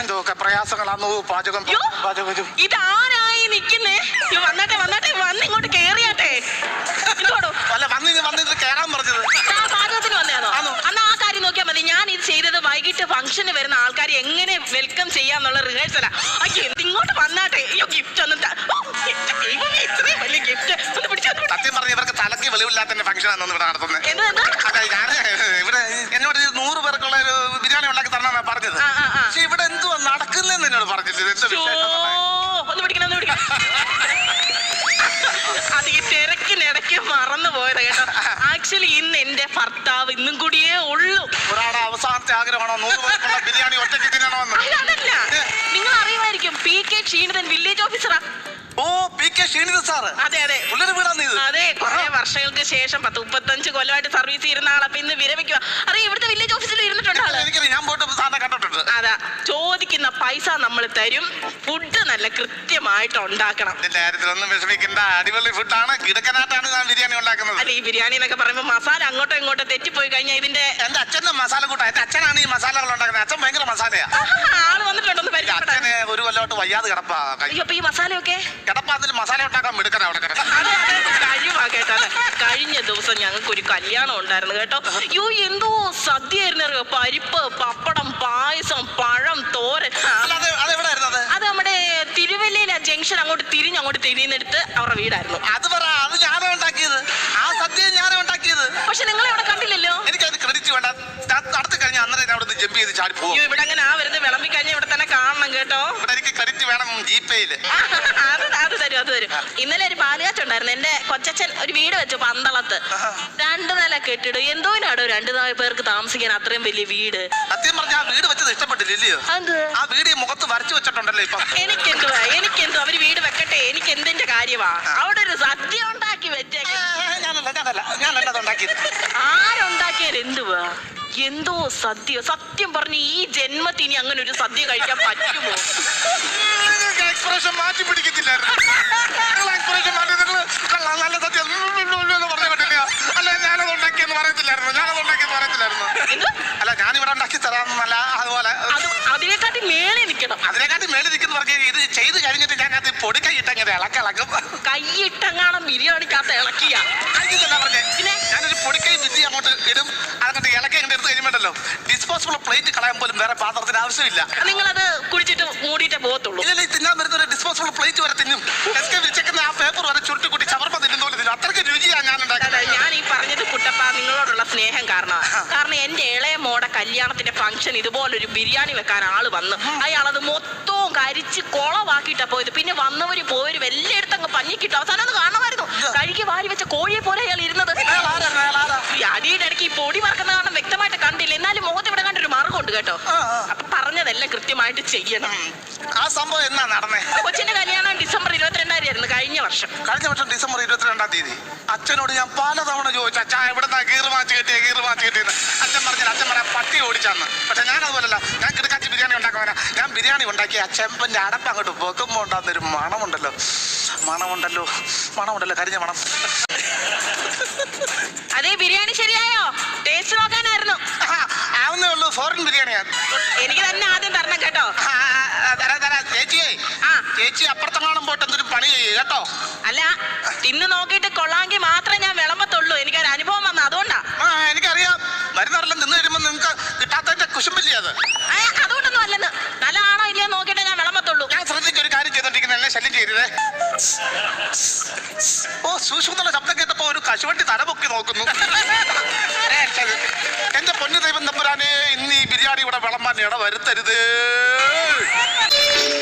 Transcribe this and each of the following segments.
എന്തൊക്കെ പ്രയാസങ്ങളാണോ പാചകം പാചകം. ഇതാരായി നിക്കുന്നേ? വന്നാട്ടെ വന്നാട്ടെ, വന്നിങ്ങോട്ട് കേറിയാട്ടെ. അല്ല വന്നിത് കേറാൻ പറഞ്ഞത്. പാചകത്തിന് വന്നേന്നോ? അന്ന് ആ കാര്യം നോക്കിയാൽ മതി. ഞാൻ ഇത് ചെയ്തത് വൈകിട്ട് ഫംഗ്ഷന് വരുന്ന ആൾക്കാർ എങ്ങനെ വെൽക്കം ചെയ്യാന്നുള്ള റിഹേഴ്സലാ. ഇങ്ങോട്ട് വന്നാട്ടെ. അയ്യോ ഗിഫ്റ്റ് ഒന്നും ഇത്രയും വലിയ ഗിഫ്റ്റ് ഒന്ന് പിടിച്ചു. സത്യം പറഞ്ഞ ഇവർക്ക് തലക്ക് വെളിവില്ലാത്ത ഫംഗ്ഷൻ ആണെന്ന് ഇവിടെ നടത്തുന്നത്. ഞാൻ ഇവിടെ എന്നോട് 100 പേർക്കുള്ള ഒരു ബിരിയാണി ഉണ്ടാക്കി തരണമെന്നാ പറഞ്ഞത്. പക്ഷെ ഇവിടെ എന്തുവാ നടക്കുന്നതെന്ന് എന്നോട് പറഞ്ഞില്ല. ഒന്ന് പിടിക്കണം, ഒന്ന് പിടിക്കണം. അത് ഈ തിരക്കിനിടയ്ക്ക് മറന്നു പോയത് കേട്ടോ. ആക്ച്വലി ഇന്ന് എന്റെ ഭർത്താവ് ഇന്നും കൂടിയേ ഉള്ളൂ. ഒരാളുടെ അവസാനത്തെ ആഗ്രഹമാണോ 100 പേർക്കുള്ള ബിരിയാണി ഒറ്റയ്ക്ക് തിന്നണമെന്ന്? അതല്ല, നിങ്ങൾ അറിയുമായിരിക്കും, PK ക്ഷീണിതൻ വില്ലേജ് ഓഫീസറാ. ഓ, PK ക്ഷീണിതൻ സാറ്. അതെ അതെ, അതെ. കുറെ വർഷങ്ങൾക്ക് ശേഷം 35 കൊല്ലമായിട്ട് സർവീസ് ചെയ്യുന്ന ആളെ ഇന്ന് വിരമിക്കുക. അറിയാം, ഇവിടുത്തെ വില്ലേജ് ഓഫീസിൽ ഇരുന്നിട്ടുണ്ട് ആള്. ഞാൻ പോയിട്ട് സാറിനെ കണ്ടിട്ടുണ്ട്. അതാ, ചോദിക്കുന്ന പൈസ നമ്മൾ തരും. ഫുഡ് നല്ല കൃത്യമായിട്ട് ഉണ്ടാക്കണം. ഇതിന്റെ കാര്യത്തിലൊന്നും വിഷമിക്കണ്ട. അടിപൊളി ഫുഡാണ്. കിടക്കനായിട്ടാണ് ഞാൻ ബിരിയാണി ഉണ്ടാക്കുന്നത്. അല്ല, ഈ ബിരിയാണി എന്നൊക്കെ പറയുമ്പോൾ മസാല അങ്ങോട്ടോ ഇങ്ങോട്ടോ തെറ്റിപ്പോയി കഴിഞ്ഞാൽ ഇതിന്റെ എന്റെ അച്ഛന്റെ മസാല കൂട്ടാ. എന്റെ അച്ഛനാണ് ഈ മസാലകൾ ഉണ്ടാക്കുന്നത്. അച്ഛൻ ഭയങ്കര മസാലയാ. ആള് വന്നിട്ടുണ്ടോ? അച്ഛന് ഒരു കൊല്ലമായിട്ട് വയ്യാതെ കിടപ്പാ. അപ്പൊ ഈ മസാലയൊക്കെ കിടപ്പാതിൽ മസാല ഉണ്ടാക്കാൻ മിടുക്കനാ അവിടെ കിടക്കാം. കഴിവാ കേട്ടോ. കഴിഞ്ഞ ദിവസം ഞങ്ങൾക്ക് ഒരു കല്യാണം ഉണ്ടായിരുന്നു കേട്ടോ. എന്തോ സദ്യയായിരുന്നു അറിയോ. പരിപ്പ്, പപ്പടം, പായസം, പഴം, തോരൻ. അത് നമ്മുടെ തിരുവല്ലയിലെ ജംഗ്ഷൻ അങ്ങോട്ട് തിരിഞ്ഞെടുത്ത് അവരുടെ വീടായിരുന്നു. അത് പറ, അത് ഞാനാ ഉണ്ടാക്കിയത്. ആ സദ്യ ഞാനാ ഉണ്ടാക്കിയത്. പക്ഷെ നിങ്ങളെ അവിടെ കണ്ടില്ലല്ലോ. എനിക്കത് ക്രെഡിറ്റ് വേണ്ട. നടത്തി കഴിഞ്ഞാൽ അന്നേരം അവിടെ ജമ്പ് ചെയ്ത് ചാടി പോകും. ഇവിടെ അങ്ങനെ വരുന്നത് വിളമ്പി കഴിഞ്ഞാൽ ഇവിടെ തന്നെ കാണണം കേട്ടോ. ഇവിടെ എനിക്ക് ക്രെഡിറ്റ് വേണം. ജീപ്പേയില് അത് തരും. ഇന്നലെ ഒരു പാലുകാച്ചുണ്ടായിരുന്നു. എന്റെ കൊച്ചച്ഛൻ ഒരു വീട് വെച്ചു പന്തളത്ത്. 2 നില കെട്ടിടും. എന്തോനാടോ 2 പേർക്ക് താമസിക്കാൻ അത്രയും വലിയ വീട്? സത്യം പറഞ്ഞാൽ ആ വീട് വെച്ചത് ഇഷ്ടപ്പെട്ടില്ലയോ? ആ വീട് മുഖത്ത് വരച്ചു വെച്ചിട്ടുണ്ടല്ലോ ഇപ്പൊ. എനിക്കെന്തോ അവര് വീട് വെക്കട്ടെ. എനിക്ക് എന്തിന്റെ കാര്യമാ? അവിടെ ഒരു സദ്യ ഉണ്ടാക്കി വെച്ചേക്കെ. ആരുണ്ടാക്കിയാൽ എന്തുവാ? എന്തോ സദ്യ. സത്യം പറഞ്ഞ് ഈ ജന്മത്തിന് അങ്ങനെ ഒരു സദ്യ കഴിക്കാൻ പറ്റുമോ? എക്സ്പ്രഷൻ മാറ്റി പിടിക്കത്തില്ലായിരുന്നു. നല്ല സദ്യ പറഞ്ഞു പറ്റില്ല. അല്ല, ഞാനത് ഉണ്ടാക്കിയെന്ന് പറയത്തില്ലായിരുന്നു. അല്ല, ഞാനിവിടെ ഉണ്ടാക്കി തരാമെന്നല്ല. അതുപോലെ അതിനെക്കാട്ടി മേലെ നിൽക്കണം. അതിനെക്കാട്ടി മേലെ നിൽക്കുന്നു പറഞ്ഞ ഇത് ചെയ്ത് കഴിഞ്ഞിട്ട് ഞാൻ അത് പൊടി കൈയിട്ടങ്ങനെ ഇളക്കും. കൈയിട്ടങ്ങാണം ബിരിയാണിക്കകത്ത് ഇളക്കിയ പറഞ്ഞേ. ഞാനൊരു പൊടിക്കൈ വിധി അങ്ങോട്ട് ഇടും. അതങ്ങോട്ട് ഇളക്കി അങ്ങോട്ട് എടുത്ത് കഴിയുമ്പോണ്ടല്ലോ ഡിസ്പോസിബിൾ പ്ലേറ്റ് കളയാൻ പോലും വേറെ പാത്രത്തിന് ആവശ്യമില്ല. നിങ്ങളത് കുടിച്ചിട്ട് മൂടിയിട്ടേ പോകത്തുള്ളൂ. ഇല്ല, തിന്നാൻ വരുന്ന ഒരു ഡിസ്പോസിബിൾ പ്ലേറ്റ് വരെ തിന്നും. വെച്ചേക്കുന്ന ആ പേപ്പർ വരെ ചുരുട്ടിക്കുട്ടി ചവർമ്മ തിന്നുന്നോലെ തിന്നും. അത്രയ്ക്ക് രുചിയാണ് ഞാൻ ഉണ്ടാക്കുന്നത്. ഞാൻ ഈ പറഞ്ഞത് കുട്ടപ്പ നിങ്ങളോടുള്ള സ്നേഹം കാരണം എന്റെ ഇളയ മോടെ കല്യാണത്തിന്റെ ഫംഗ്ഷൻ ഇതുപോലൊരു ബിരിയാണി വെക്കാൻ ആള് വന്ന് അയാളത് മൊത്തവും കരിച്ച് കുളവാക്കിയിട്ടാ പോയത്. പിന്നെ വന്നവര് പോയവരും എല്ലായിടത്തും അങ്ങ് പഞ്ഞിക്കിട്ടു. അവസാനം അത് കാണുമായിരുന്നു. കഴുകി വാരി വെച്ച കോഴിയെ പോലെ അയാൾ ഇരുന്നത്. ഈ അടിയുടെ ഇടയ്ക്ക് ഈ പൊടി മറക്കുന്ന കാരണം വ്യക്തമായിട്ട് കണ്ടില്ല. എന്നാലും മുഖത്ത് ഇവിടെ കണ്ടൊരു മാർഗമുണ്ട് കേട്ടോ. അപ്പൊ പറഞ്ഞതെല്ലാം കൃത്യമായിട്ട് ചെയ്യണം. ആ സംഭവം എന്നാ നടന്നേ? കൊച്ചിന്റെ കല്യാണം ഡിസംബർ 22 കഴിഞ്ഞ വർഷം ഡിസംബർ 22 അച്ഛനോട് ഞാൻ പലതവണ ചോദിച്ചു, അച്ഛാ എവിടെന്നാ ഗീർ മാച്ച് കിട്ടിയെന്ന്. അച്ഛൻ പറയാൻ പട്ടി ഓടിച്ചാന്ന്. പക്ഷെ ഞാൻ അതുപോലല്ല. ഞാൻ കിടക്കാച്ചി ബിരിയാണി ഉണ്ടാക്കുവാനാ. ഞാൻ ബിരിയാണി ഉണ്ടാക്കി ആ ചെമ്പന്റെ അടപ്പ് അങ്ങോട്ട് വെക്കുമ്പോ ഉണ്ടാകുന്നൊരു മണമുണ്ടല്ലോ. കരിഞ്ഞ മണം. അതേ, ബിരിയാണി ശരിയായോ? ടേസ്റ്റ് നോക്കാനായിരുന്നു. ആവുന്നേ ഉള്ളൂ. ഫോറിൻ ബിരിയാണിയാണ്. എനിക്ക് തന്നെ ആദ്യം തരണം കേട്ടോ. ചേച്ചി അപ്പുറത്തെങ്ങാനും പോയിട്ട് എന്തൊരു പണി ചെയ്യേ കേട്ടോ. അല്ല, തിന്ന് നോക്കിയിട്ട് കൊള്ളാമെങ്കിൽ മാത്രമേ ഞാൻ വിളമ്പത്തുള്ളൂ. എനിക്കൊരു അനുഭവം വന്നു, അതുകൊണ്ടാ. എനിക്കറിയാം. മരുന്നെല്ലാം നിന്ന് വരുമ്പോ നിങ്ങൾക്ക് കിട്ടാത്തതിന്റെ കുശുമ്പില്ലേ അത്? അതുകൊണ്ടൊന്നും അല്ലെന്ന്. നല്ല ആണോ ഇല്ലയോ നോക്കിയിട്ട് ഞാൻ വിളമ്പത്തുള്ളൂ. ഞാൻ ശ്രദ്ധിച്ച ഒരു കാര്യം ചെയ്തോണ്ടിരിക്കുന്ന എന്നെ ശല്യം ചെയ്തേ. ഓ, സൂക്ഷ്മ ശബ്ദം കേട്ടപ്പോ ഒരു കശുവണ്ടി തലപൊക്കി നോക്കുന്നു. എന്റെ പൊന്നു ദൈവം തമ്പുരാനെ, ഇന്ന് ഈ ബിരിയാണി ഇവിടെ വിളമ്പാൻ ഇട വരുത്തരുത്.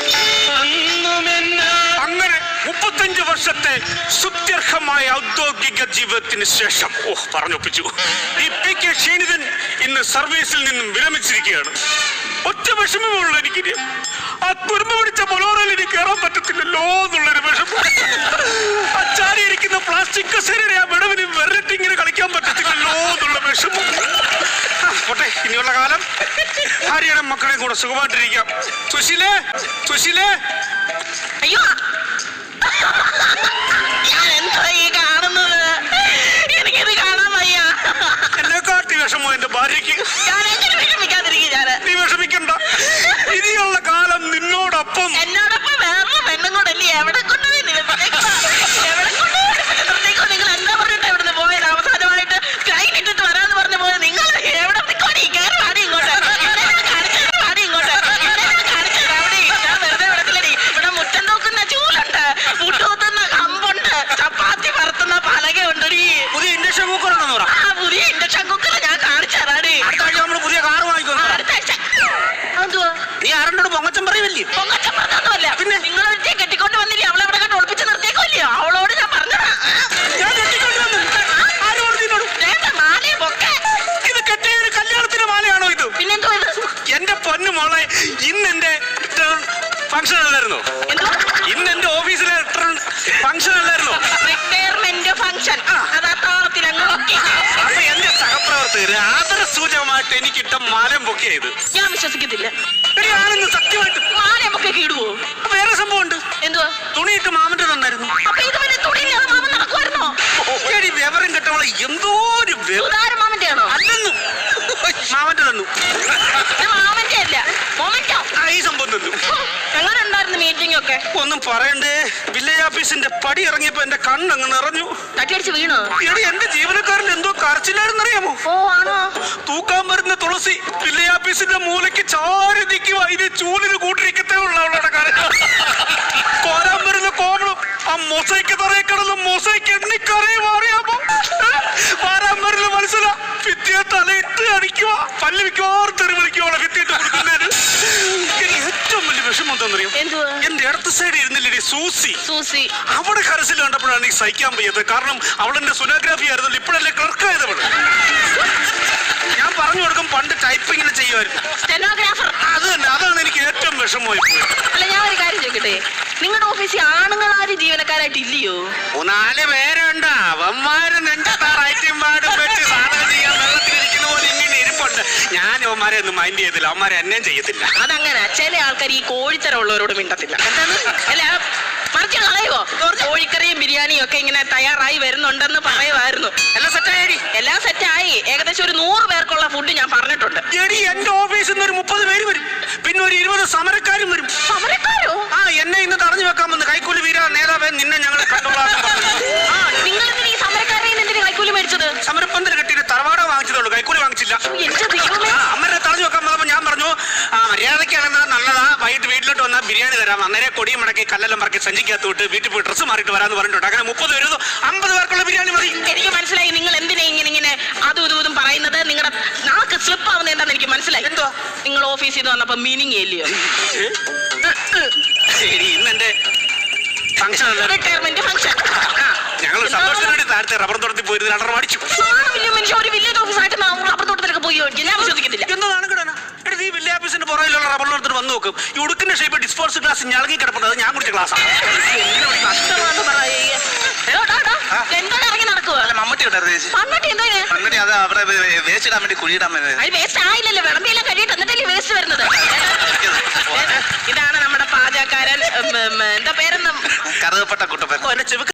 അങ്ങനെ 35 വർഷത്തെ സുത്യർഹമായ ഔദ്യോഗിക ജീവിതത്തിന് ശേഷം പറഞ്ഞൊപ്പിച്ചു ഈ PK ക്ഷീണിതൻ ഇന്ന് സർവീസിൽ നിന്നും വിരമിച്ചിരിക്കുകയാണ്. ഒറ്റ വിഷമമുള്ളൂ എനിക്ക്. ആ തുരുമ്പ് പിടിച്ച ബൊലോറയിൽ എനിക്ക് കയറാൻ പറ്റത്തില്ലല്ലോ എന്നുള്ളൊരു വിഷമം. അച്ചാരിയിരിക്കുന്ന പ്ലാസ്റ്റിക് കസേരയുടെ ആ വിടവിന് വെറൈറ്റി ഇങ്ങനെ കളിക്കാൻ പറ്റത്തില്ലല്ലോ എന്നുള്ള വിഷമം. പോട്ടെ, ഇനിയുള്ള കാലം ഭാര്യയുടെ മക്കളെയും കൂടെ സുഖമായിട്ടിരിക്കാം. സുശീലേ അയ്യോ, ഞാൻ എന്താ ഈ കാണുന്നത്? എനിക്കിത് കാണാൻ വയ്യ. എന്നെ കാട്ടി വിഷമോ എന്റെ ഭാര്യക്ക്? ഞാൻ എങ്ങനെ വിഷമിക്കാതിരിക്കും? നീ വിഷമിക്കണ്ട. ഇനിയുള്ള എന്നോടൊപ്പം വേറെ പെണ്ണും കൂടല്ലേ എവിടെ കൊണ്ടുപോയി എവിടെ കൊണ്ടുപോയി നിങ്ങൾ എന്താ പറഞ്ഞിട്ട് ഇവിടുന്ന് പോയത് അവസാനമായിട്ട് ട്രെയിൻ ഇട്ടിട്ട് വരാന്ന് പറഞ്ഞു പോയത് നിങ്ങൾ എവിടെ നിൽക്കോടി കയറി പാടി ഇങ്ങോട്ട് പാടി ഇങ്ങോട്ട് അവിടെ ഞാൻ വെറുതെ വിടത്തില്ലടി ഇവിടെ മുറ്റം തൂക്കുന്ന ചൂലുണ്ട് മുട്ടൂത്തുന്ന കമ്പുണ്ട് ചപ്പാത്തി പറത്തുന്ന പലകയുണ്ടടി പുതിയ ഇൻഡക്ഷൻ കുക്കർ ഉണ്ടെന്ന് പറ. ആ പുതിയ ഇൻഡക്ഷൻ കുക്കർ ഞാൻ കാണിച്ചു തരാടി അടുത്ത ആഴ്ച നമ്മള് പുതിയ കാറ് വാങ്ങിക്കുന്നു. അടുത്ത ആഴ്ച എന്തുവാ നീ ആരണ്ടോട് പൊങ്ങച്ചം പറയല്ലേ? പൊങ്ങച്ചം പറഞ്ഞൊന്നുമല്ല പിന്നെ നിങ്ങൾ കെട്ടിക്കൊണ്ട് വന്നില്ലേ അവളെ ഇവിടെ കണ്ട് ഒളിപ്പിച്ച് നിർത്തിയേക്കോല്ലയോ അവളോട് ഞാൻ പറഞ്ഞതാ ഞാൻ കെട്ടിക്കൊണ്ട് വന്നു. ആര് പറഞ്ഞു നിന്നോട്? മാലയെ പൊക്കെ ഇത് കെട്ടിയ ഒരു കല്യാണത്തിന്റെ മാലയാണോ ഇത്? പിന്നെന്തോ ഇത് എന്റെ പൊന്നു മോളെ, ഇന്ന് എന്റെ ഫംഗ്ഷൻ അല്ലായിരുന്നോ? എന്തോ ഇന്ന് എന്റെ ഓഫീസിലെ ഫംഗ്ഷൻ അല്ലായിരുന്നോ? റിട്ടയർമെന്റ് ഫംഗ്ഷൻ അതാ താളത്തിൽ അങ്ങ് പൊക്കി. അപ്പൊ എന്റെ സഹപ്രവർത്തകര് ആദരസൂചകമായിട്ട് എനിക്കിട്ട മാലം പൊക്കിയത് ഞാൻ വിശ്വസിക്കത്തില്ല. ആണെന്ന് സത്യമായിട്ട്. മാലയെ പൊക്കെ ഇടുവോ? വേറെ സംഭവം ഉണ്ട്. എന്തുവാ? തുണിയിട്ട് മാമന്റെ തന്നായിരുന്നു. അപ്പൊ ഇതുവരെ തുണിയില്ലാതെ മാമൻ നടക്കുമായിരുന്നോ? വിവരം കെട്ടവളെ എന്തോ ഒരു സുധാരൻ മാമന്റെ ആണോ? അല്ലെന്നു മാമന്റെ തന്നു. മാമന്റെ അല്ല മൊമന്റോ. ഈ സംഭവം തന്നു. എങ്ങനെ ഉണ്ടായിരുന്നു മീറ്റിംഗ് ഒക്കെ? ഒന്നും പറയണ്ടേ, വില്ലേജ് ഓഫീസിന്റെ പടി ഇറങ്ങിയപ്പോ എന്റെ കണ്ണങ്ങ് നിറഞ്ഞു. തട്ടിയടിച്ച് വീണോ? എടി, എന്റെ ജീവനക്കാരൻ എന്തോ കരച്ചിലായിരുന്നറിയാമോ? ഓ ആണോ? തൂക്കാൻ വരുന്ന തുളസി വില്ലേജ് ഓഫീസിന്റെ മൂലയ്ക്ക് ചാരി നിൽക്കുക. ഇത് ചൂലിന് കൂട്ടിരിക്കത്തേ ഉള്ള അവളുടെ കാര്യം. കോരാൻ വരുന്ന കോമളും ആ മൊസൈക്ക് തറയെ കിടന്ന് മൊസൈക്ക് എണ്ണിക്കറിയ മാറിയാമോ? വാരാൻ വരുന്ന മനസ്സില ഭിത്തിയെ തലയിട്ട് അടിക്കുക. പല്ല് മിക്കവാറും തെറി വിളിക്കുവോളെ ഭിത്തിയിട്ട് കൊടുക്കുന്നതിന്. എനിക്ക് ഏറ്റവും വലിയ വിഷമം എന്താണെന്നറിയോ? എന്തുവാ? എന്റെ ഇടത്ത് സൈഡ് ഇരുന്നില്ലേ സൂസി, സൂസി അവിടെ കരച്ചിൽ കണ്ടപ്പോഴാണ് എനിക്ക് സഹിക്കാൻ വയ്യത്. കാരണം അവളെന്റെ സൊനോഗ്രാഫി ആയിരുന്നല്ലോ, ഇപ്പോഴല്ലേ ക്ലർക്ക് ആയതവള്. ഞാൻ പറഞ്ഞു കൊടുക്കും, പണ്ട് ടൈപ്പിങ്ങിന് ചെയ്യുമായിരുന്നു. സ്റ്റെനോഗ്രാഫർ. അത് തന്നെ, അതാണ് എനിക്ക് ഏറ്റവും വിഷമമായി പോയത്. അല്ല ഞാൻ ഒരു കാര്യം ചോദിക്കട്ടെ, നിങ്ങളുടെ ഓഫീസിൽ ആണുങ്ങളാരും ജീവനക്കാരായിട്ട് ഇല്ലയോ? 4 പേരുണ്ട്. അവന്മാര് നെഞ്ചത്താറായിട്ടും പാടും വെച്ച് സാധനം ചെയ്യാൻ വെള്ളത്തിലിരിക്കുന്ന പോലെ ഇങ്ങനെ ഇരിപ്പുണ്ട്. ഞാൻ അവന്മാരെ ഒന്നും മൈൻഡ് ചെയ്തില്ല, അവന്മാരെ എന്നെയും ചെയ്യത്തില്ല. അതങ്ങനെ ചില ആൾക്കാർ ഈ കോഴിത്തരം ഉള്ളവരോട് മിണ്ടത്തില്ല. അല്ല മറിച്ച് കളയുവോ? കോഴിക്കറിയും ബിരിയാണിയും ഒക്കെ ഇങ്ങനെ തയ്യാറായി വരുന്നുണ്ടെന്ന് പറയുമായിരുന്നു. എല്ലാം സെറ്റായി. എല്ലാം സെറ്റായി. ഏകദേശം ഒരു 100 പേർക്കുള്ള ഫുഡ് ഞാൻ പറഞ്ഞിട്ടുണ്ട്. എടി, എന്റെ ഓഫീസിൽ നിന്ന് ഒരു 30 പേര് വരും. പിന്നെ ഒരു 20 സമരക്കാരും വരും. സമരക്കാരോ? ആ, എന്നെ ഇന്ന് തടഞ്ഞു വെക്കാൻ വന്ന്. കൈക്കൂലി വീര നേതാവേ, നിന്നെ ഞങ്ങൾ കണ്ടോളാം. നിങ്ങൾ എന്തിനാ ഈ സമരക്കാരെ എന്തിനാ കൈക്കൂലി മേടിച്ചത്? സമരപ്പന്തൽ കെട്ടിയിട്ട് തറവാട വാങ്ങിച്ചതുള്ളൂ, കൈക്കൂലി വാങ്ങിച്ചില്ല. എന്റെ ദൈവമേ. അമ്മരെ തടഞ്ഞു വെക്കാൻ വന്നപ്പോ ഞാൻ പറഞ്ഞു, മര്യാദയ്ക്കാണെന്നാ നല്ലതാ, വൈകിട്ട് വീട്ടിലോട്ട് വന്നാൽ ബിരിയാണി തരാം. അന്നേരം കൊടിയും മടക്കി കല്ലെല്ലാം പറക്കി സഞ്ചിക്കകത്ത് വിട്ട് വീട്ടിൽ പോയി ഡ്രസ്സ് മാറിയിട്ട് വരാന്ന് പറഞ്ഞിട്ടുണ്ട്. അങ്ങനെ 30 പേര് 50 പേർക്കുള്ള ബിരിയാണി മതി. എനിക്ക് മനസ്സിലായി നിങ്ങൾ എന്തിനാ ഇങ്ങനെ അതും ഇതും പറയുന്നത്. നിങ്ങളുടെ നാക്ക് സ്ലിപ്പ് ആവുന്നത് എന്താന്ന് എനിക്ക് മനസ്സിലായി. എന്തോ? നിങ്ങൾ ഓഫീസിൽ നിന്ന് വന്നപ്പോ മീനിങ് ഇല്ലയോ? ശരി, ഇന്ന് എന്റെ ഫംഗ്ഷൻ റിട്ടയർമെന്റ് ഫംഗ്ഷൻ. ഞങ്ങൾ സന്തോഷത്തിന് വേണ്ടി താഴത്തെ റബ്ബർ തോട്ടത്തിൽ പോയി അടർ അടിച്ചു. വലിയ മനുഷ്യ ഒരു വില്ലേജ് ഓഫീസായിട്ട് റബ്ബർ തോട്ടത്തിലൊക്കെ പോയി ഞാൻ വിശ്വസിക്കത്തില്ല. എന്താണ് കിടന? ഈ വില്ലേജ് ഓഫീസിന്റെ പുറകിലുള്ള റബ്ബർ തോട്ടത്തിൽ വന്ന് നോക്കും. ഈ ഉടുക്കിന്റെ ഷേപ്പ് ഡിസ്പോസ് ഗ്ലാസ് ഞളങ്ങി കിടപ്പുണ്ട്. ഞാൻ കുടിച്ച ഗ്ലാസ്സാണ്. എന്താ ഇറങ്ങി നടക്കുക? മമ്മൂട്ടി മണ്ണട്ടി എന്തോ മമ്മൂട്ടി അത് അവിടെ വേസ്റ്റ് ഇടാൻ വേണ്ടി കുഴിയിടാൻ വേണ്ടി. അത് വേസ്റ്റ് ആയില്ലല്ലോ, വിളമ്പിയെല്ലാം കഴിയിട്ട് എന്നിട്ടല്ലേ വേസ്റ്റ് വരുന്നത്. ഇതാണ് നമ്മുടെ പാചകക്കാരൻ. എന്താ പേരെന്ന്? കറുകപ്പെട്ട കുട്ടപ്പൻ. എന്റെ ചെവി